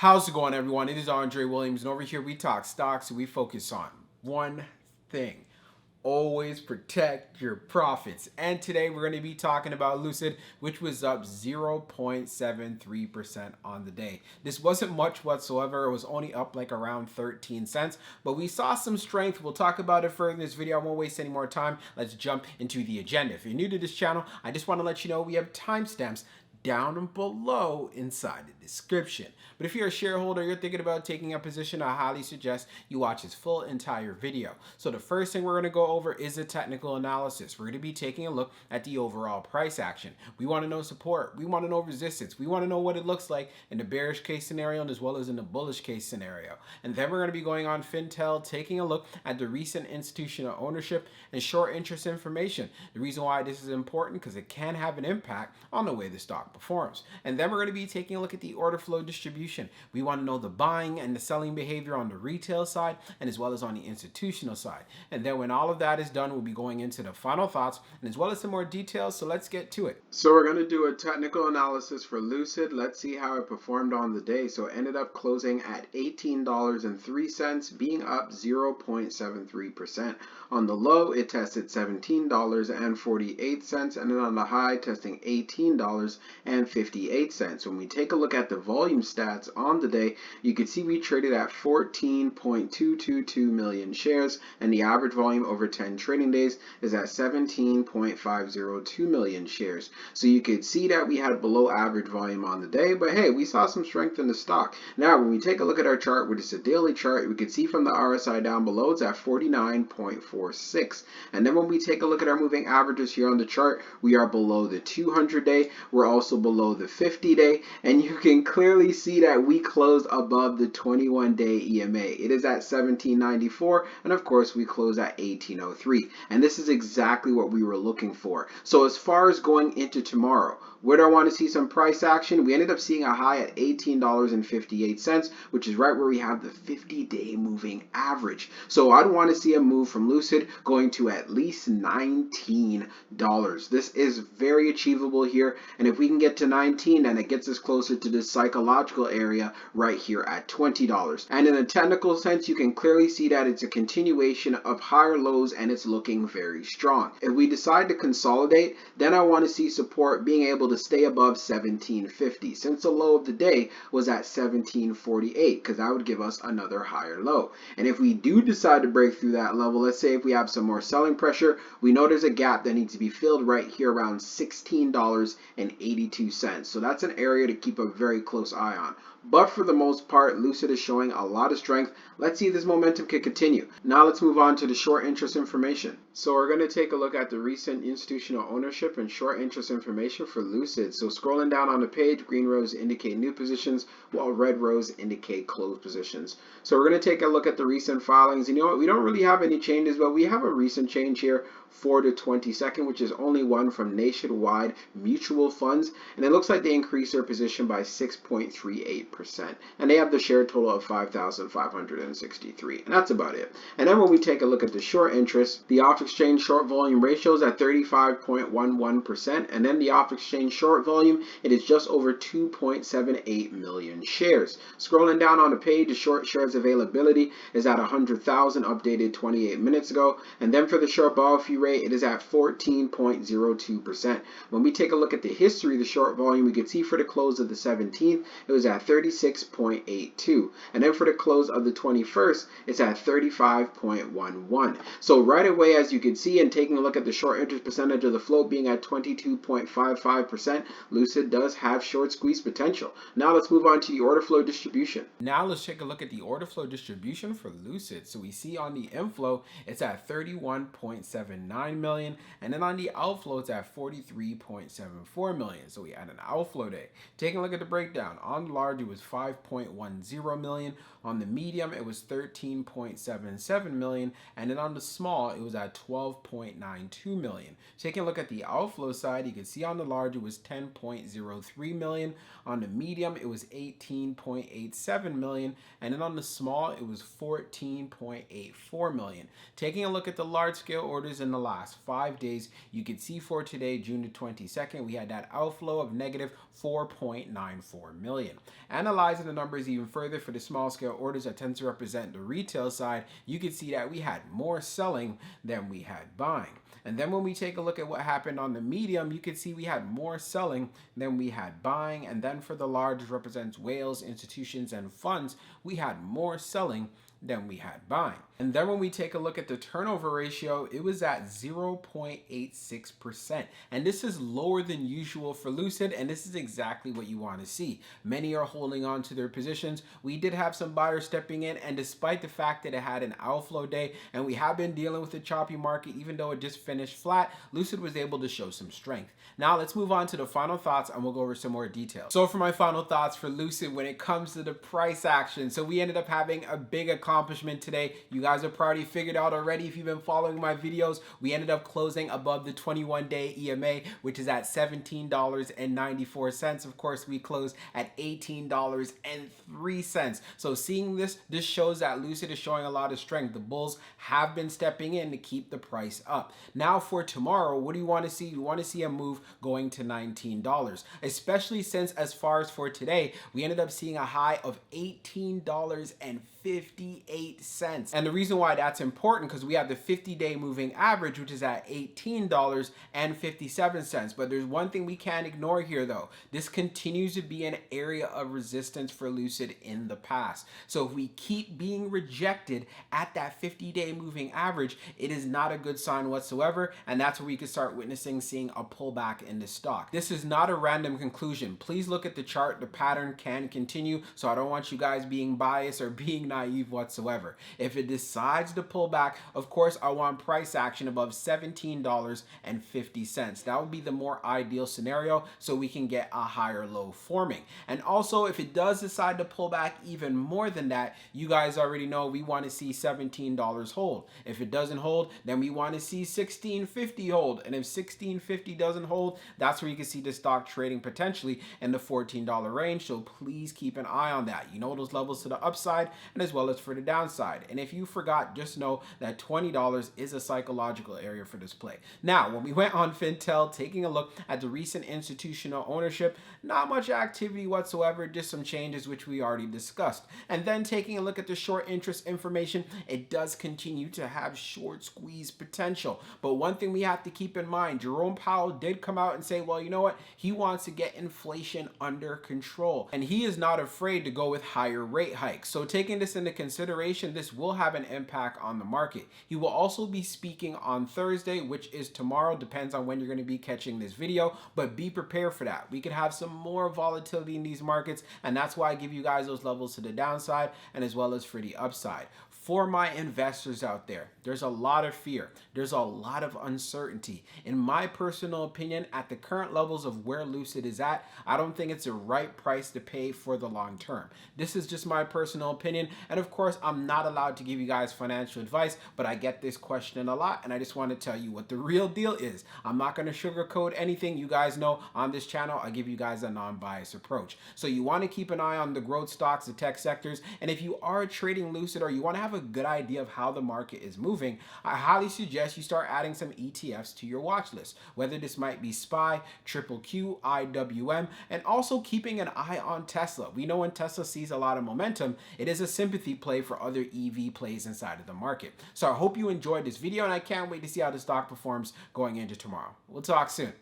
How's it going, everyone? It is Andre Williams, and over here we talk stocks and we focus on one thing. Always protect your profits. And today we're going to be talking about Lucid, which was up 0.73% on the day. This wasn't much whatsoever. It was only up like around 13 cents, but we saw some strength. We'll talk about it further in this video. I won't waste any more time. Let's jump into the agenda. If you're new to this channel, I just want to let you know we have timestamps down below inside the description. But if you're a shareholder, you're thinking about taking a position, I highly suggest you watch this full entire video. So the first thing we're going to go over is a technical analysis. We're going to be taking a look at the overall price action. We want to know support. We want to know resistance. We want to know what it looks like in the bearish case scenario and as well as in the bullish case scenario. And then we're going to be going on Fintel, taking a look at the recent institutional ownership and short interest information. The reason why this is important because it can have an impact on the way the stock performs. And then we're going to be taking a look at the order flow distribution. We want to know the buying and the selling behavior on the retail side and as well as on the institutional side. And then when all of that is done, we'll be going into the final thoughts and as well as some more details. So let's get to it. So we're going to do a technical analysis for Lucid. Let's see how it performed on the day. So it ended up closing at $18.03, being up 0.73%. On the low, it tested $17.48, and then on the high, testing $18.58. When we take a look at the volume stats on the day, you can see we traded at 14.222 million shares, and the average volume over 10 trading days is at 17.502 million shares. So you could see that we had below average volume on the day, but hey, we saw some strength in the stock. Now, when we take a look at our chart, which is a daily chart, we can see from the RSI down below, it's at 49.46. And then when we take a look at our moving averages here on the chart, we are below the 200-day. We're also below the 50-day, and you can clearly see that we closed above the 21-day EMA. It is at 1794, and of course we closed at 1803. And this is exactly what we were looking for. So as far as going into tomorrow, where do I want to see some price action? We ended up seeing a high at $18.58, which is right where we have the 50-day moving average. So I'd want to see a move from Lucid going to at least $19. This is very achievable here, and if we can get to 19, then it gets us closer to this psychological area right here at $20. And in a technical sense, you can clearly see that it's a continuation of higher lows, and it's looking very strong. If we decide to consolidate, then I want to see support being able to stay above 1750, since the low of the day was at 1748, because that would give us another higher low. And if we do decide to break through that level, let's say if we have some more selling pressure, we know there's a gap that needs to be filled right here around $16.82. So that's an area to keep a very close eye on. But for the most part, Lucid is showing a lot of strength. Let's see if this momentum can continue. Now let's move on to the short interest information. So we're going to take a look at the recent institutional ownership and short interest information for Lucid. So scrolling down on the page, green rows indicate new positions, while red rows indicate closed positions. So we're going to take a look at the recent filings. You know what? We don't really have any changes, but we have a recent change here for the 22nd, which is only one from Nationwide Mutual Funds. And it looks like they increased their position by 6.38%. And they have the share total of 5,563. And that's about it. And then when we take a look at the short interest, the off-exchange short volume ratio is at 35.11%. And then the off-exchange short volume, it is just over 2.78 million shares. Scrolling down on the page, the short shares availability is at 100,000, updated 28 minutes ago. And then for the short biofuel rate, it is at 14.02%. When we take a look at the history of the short volume, we can see for the close of the 17th, it was at 36.82. And then for the close of the 21st, it's at 35.11. So right away, as you can see, and taking a look at the short interest percentage of the float being at 22.55%, Lucid does have short squeeze potential. Now let's move on to the order flow distribution. Now let's take a look at the order flow distribution for Lucid. So we see on the inflow, it's at 31.79 million, and then on the outflow, it's at 43.74 million. So we had an outflow day. Taking a look at the breakdown, on the large, it was 5.10 million. On the medium, it was 13.77 million, and then on the small, it was at 12.92 million. Taking a look at the outflow side, you can see on the large, it was 10.03 million. On the medium, it was 18.87 million. And then on the small, it was 14.84 million. Taking a look at the large scale orders in the last 5 days, you can see for today, June the 22nd, we had that outflow of negative 4.94 million. Analyzing the numbers even further for the small scale orders that tend to represent the retail side, you can see that we had more selling than we had buying. And then when we take a look at what happened on the medium, you can see we had more selling than we had buying. And then for the large, which represents whales, institutions, and funds, we had more selling than we had buying. And then when we take a look at the turnover ratio, it was at 0.86%. And this is lower than usual for Lucid, and this is exactly what you want to see. Many are holding on to their positions. We did have some buyers stepping in, and despite the fact that it had an outflow day, and we have been dealing with a choppy market, even though it just finished flat, Lucid was able to show some strength. Now let's move on to the final thoughts, and we'll go over some more details. So for my final thoughts for Lucid when it comes to the price action, so we ended up having a big accomplishment today. You guys have probably figured out already if you've been following my videos. We ended up closing above the 21-day EMA, which is at $17.94. Of course, we closed at $18.03. So seeing this shows that Lucid is showing a lot of strength. The bulls have been stepping in to keep the price up. Now for tomorrow, what do you want to see? You want to see a move going to $19, especially since as far as for today, we ended up seeing a high of $18.58. And the reason why that's important, because we have the 50-day moving average, which is at $18.57. But there's one thing we can't ignore here though. This continues to be an area of resistance for Lucid in the past. So if we keep being rejected at that 50-day moving average, it is not a good sign whatsoever. And that's where we could start seeing a pullback in the stock. This is not a random conclusion. Please look at the chart. The pattern can continue. So I don't want you guys being biased or being naive whatsoever. If it decides to pull back, of course, I want price action above $17.50. That would be the more ideal scenario so we can get a higher low forming. And also, if it does decide to pull back even more than that, you guys already know we want to see $17 hold. If it doesn't hold, then we want to see $16.50 hold. And if $16.50 doesn't hold, that's where you can see the stock trading potentially in the $14 range. So please keep an eye on that. You know those levels to the upside and as well as for the downside. And if you forgot, just know that $20 is a psychological area for this play. Now, when we went on Fintel, taking a look at the recent institutional ownership, not much activity whatsoever, just some changes which we already discussed. And then taking a look at the short interest information, it does continue to have short squeeze potential. But one thing we have to keep in mind, Jerome Powell did come out and say, well, you know what? He wants to get inflation under control. And he is not afraid to go with higher rate hikes. So taking this into consideration, this will have an impact on the market. He will also be speaking on Thursday, which is tomorrow, depends on when you're going to be catching this video, but be prepared for that. We could have some more volatility in these markets, and that's why I give you guys those levels to the downside and as well as for the upside. For my investors out there, there's a lot of fear. There's a lot of uncertainty. In my personal opinion, at the current levels of where Lucid is at, I don't think it's the right price to pay for the long term. This is just my personal opinion. And of course, I'm not allowed to give you guys financial advice, but I get this question a lot. And I just want to tell you what the real deal is. I'm not going to sugarcoat anything. You guys know on this channel, I give you guys a non-biased approach. So you want to keep an eye on the growth stocks, the tech sectors. And if you are trading Lucid or you want to have a good idea of how the market is moving, I highly suggest you start adding some ETFs to your watch list, whether this might be SPY, Triple Q, IWM, and also keeping an eye on Tesla. We know when Tesla sees a lot of momentum, it is a sympathy play for other EV plays inside of the market. So I hope you enjoyed this video, and I can't wait to see how the stock performs going into tomorrow. We'll talk soon.